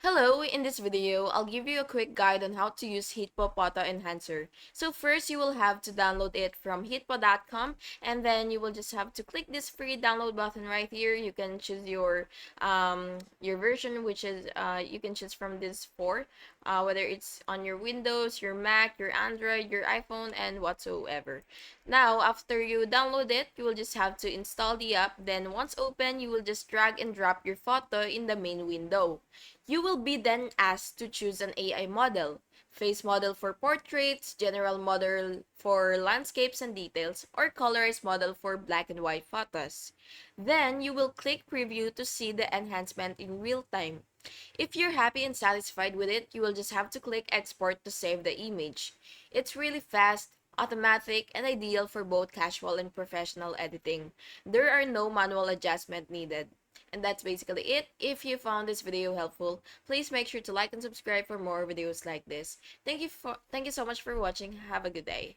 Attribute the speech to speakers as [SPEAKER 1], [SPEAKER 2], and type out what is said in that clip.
[SPEAKER 1] Hello, in this video, I'll give you a quick guide on how to use HitPaw Photo Enhancer. So first, you will have to download it from hitpaw.com, and then you will just have to click this free download button right here. You can choose your version, which is you can choose from this four, whether it's on your Windows, your Mac, your Android, your iPhone, and whatsoever. Now, after you download it, you will just have to install the app. Then once open, you will just drag and drop your photo in the main window. You will be then asked to choose an AI model, face model for portraits, general model for landscapes and details, or colorized model for black and white photos. Then you will click preview to see the enhancement in real time. If you're happy and satisfied with it, you will just have to click export to save the image. It's really fast, automatic, and ideal for both casual and professional editing. There are no manual adjustment needed. And that's basically it. If you found this video helpful, please make sure to like and subscribe for more videos like this. Thank you so much for watching. Have a good day.